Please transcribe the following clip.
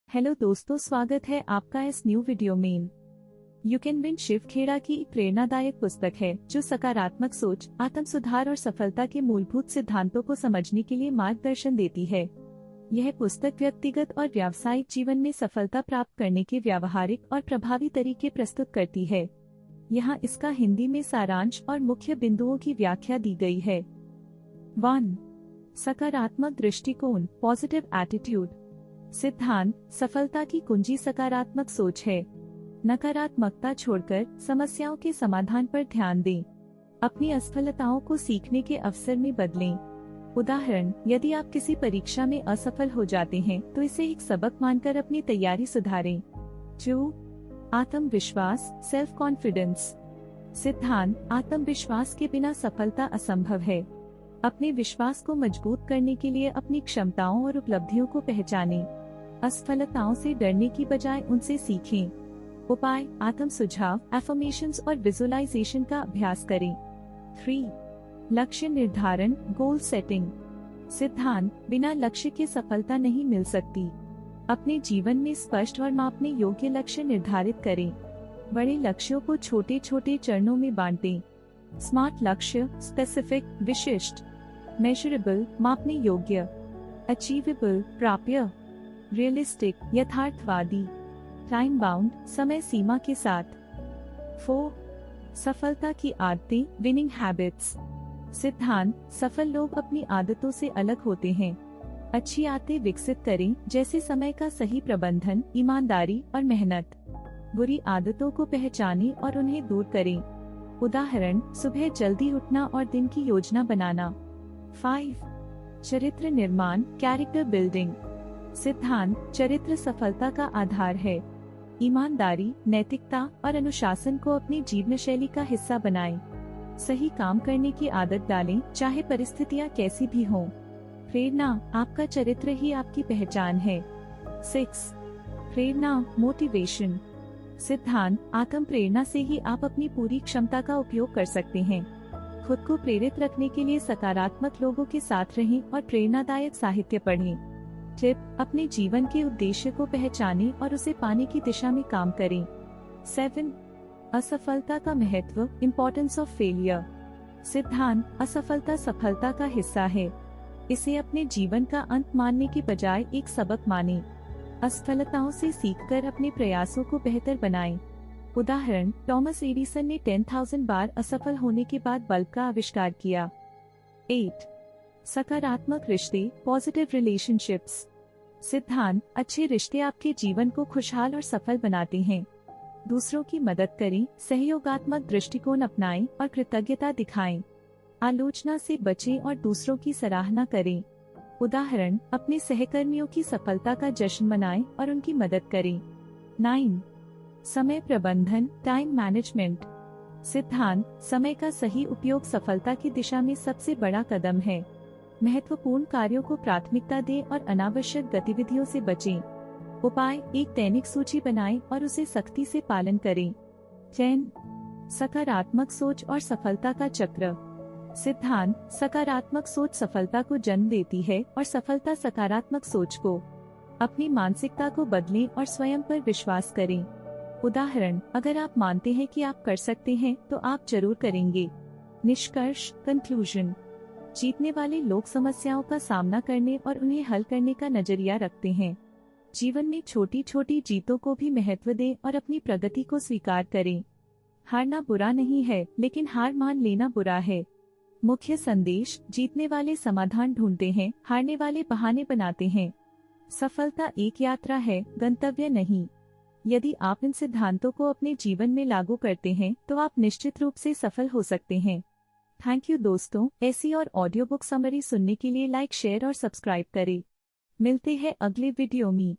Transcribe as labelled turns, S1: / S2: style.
S1: Hello दोस्तों, स्वागत है आपका इस न्यू वीडियो में। You can win Shiv Khera की एक प्रेरणादायक पुस्तक है जो सकारात्मक सोच, आत्म सुधार और सफलता के मूलभूत सिद्धांतों को समझने के लिए मार्गदर्शन देती है। यह पुस्तक व्यक्तिगत और व्यावसायिक जीवन में सफलता प्राप्त करने के व्यावहारिक और प्रभावी तरीके प्रस्तुत करती है। यहाँ इसका हिंदी में सारांश और मुख्य बिंदुओं की व्याख्या दी गई है। 1. सकारात्मक दृष्टिकोण, पॉजिटिव एटीट्यूड। सिद्धांत: सफलता की कुंजी सकारात्मक सोच है। नकारात्मकता छोड़कर समस्याओं के समाधान पर ध्यान दें। अपनी असफलताओं को सीखने के अवसर में बदलें। उदाहरण: यदि आप किसी परीक्षा में असफल हो जाते हैं तो इसे एक सबक मानकर अपनी तैयारी सुधारें। 2. आत्मविश्वास, सेल्फ कॉन्फिडेंस। सिद्धांत: आत्मविश्वास के बिना सफलता असंभव है। अपने विश्वास को मजबूत करने के लिए अपनी क्षमताओं और उपलब्धियों को पहचानें। असफलताओं से डरने की बजाय उनसे सीखें। उपाय: आत्म सुझाव, एफर्मेशंस और विजुअलाइजेशन का अभ्यास करें। 3. लक्ष्य निर्धारण, गोल सेटिंग। सिद्धांत: बिना लक्ष्य के सफलता नहीं मिल सकती। अपने जीवन में स्पष्ट और मापने योग्य लक्ष्य निर्धारित करें। बड़े लक्ष्यों को छोटे छोटे चरणों में बांटें। स्मार्ट लक्ष्य, स्पेसिफिक, विशिष्ट। मेजरेबल, मापने योग्य। अचीवेबल, प्राप्य। रियलिस्टिक, यथार्थवादी। टाइम बाउंड, समय सीमा के साथ। 4. सफलता की आदतें, विनिंग हैबिट्स। सिद्धांत: सफल लोग अपनी आदतों से अलग होते हैं। अच्छी आदतें विकसित करें, जैसे समय का सही प्रबंधन, ईमानदारी और मेहनत। बुरी आदतों को पहचानें और उन्हें दूर करें। उदाहरण: सुबह जल्दी उठना और दिन की योजना बनाना। 5. चरित्र निर्माण, कैरेक्टर बिल्डिंग। सिद्धांत: चरित्र सफलता का आधार है। ईमानदारी, नैतिकता और अनुशासन को अपनी जीवन शैली का हिस्सा बनाएं। सही काम करने की आदत डालें, चाहे परिस्थितियां कैसी भी हों। प्रेरणा: आपका चरित्र ही आपकी पहचान है। 6. प्रेरणा, मोटिवेशन। सिद्धांत: आत्म प्रेरणा से ही आप अपनी पूरी क्षमता का उपयोग कर सकते हैं। खुद को प्रेरित रखने के लिए सकारात्मक लोगों के साथ रहें और प्रेरणादायक साहित्य पढ़ें। टिप: अपने जीवन के उद्देश्य को पहचानें और उसे पाने की दिशा में काम करें। 7. असफलता का महत्व, इम्पोर्टेंस ऑफ फेलियर। सिद्धांत: असफलता सफलता का हिस्सा है। इसे अपने जीवन का अंत मानने के बजाय एक सबक मानें। असफलताओं से सीखकर अपने प्रयासों को बेहतर बनाएं। उदाहरण: टॉमस एडिसन ने 10,000 बार असफल होने के बाद बल्ब का आविष्कार किया। 8. सकारात्मक रिश्ते, पॉजिटिव रिलेशनशिप्स। सिद्धांत: अच्छे रिश्ते आपके जीवन को खुशहाल और सफल बनाते हैं। दूसरों की मदद करें, सहयोगात्मक दृष्टिकोण अपनाएं और कृतज्ञता दिखाएं। आलोचना से बचें और दूसरों की सराहना करें। उदाहरण: अपने सहकर्मियों की सफलता का जश्न मनाएं और उनकी मदद करें। 9. समय प्रबंधन, टाइम मैनेजमेंट। सिद्धांत: समय का सही उपयोग सफलता की दिशा में सबसे बड़ा कदम है। महत्वपूर्ण कार्यों को प्राथमिकता दें और अनावश्यक गतिविधियों से बचें। उपाय: एक दैनिक सूची बनाएं और उसे सख्ती से पालन करें। 10. सकारात्मक सोच और सफलता का चक्र। सिद्धांत: सकारात्मक सोच सफलता को जन्म देती है और सफलता सकारात्मक सोच को। अपनी मानसिकता को बदलें और स्वयं पर विश्वास करें। उदाहरण: अगर आप मानते हैं कि आप कर सकते हैं तो आप जरूर करेंगे। निष्कर्ष, कंक्लूजन: जीतने वाले लोग समस्याओं का सामना करने और उन्हें हल करने का नजरिया रखते हैं। जीवन में छोटी छोटी जीतों को भी महत्व दें और अपनी प्रगति को स्वीकार करें। हारना बुरा नहीं है, लेकिन हार मान लेना बुरा है। मुख्य संदेश: जीतने वाले समाधान ढूंढते हैं, हारने वाले बहाने बनाते हैं। सफलता एक यात्रा है, गंतव्य नहीं। यदि आप इन सिद्धांतों को अपने जीवन में लागू करते हैं तो आप निश्चित रूप से सफल हो सकते हैं। थैंक यू दोस्तों, ऐसी और ऑडियो बुक समरी सुनने के लिए लाइक, शेयर और सब्सक्राइब करें। मिलते हैं अगले वीडियो में।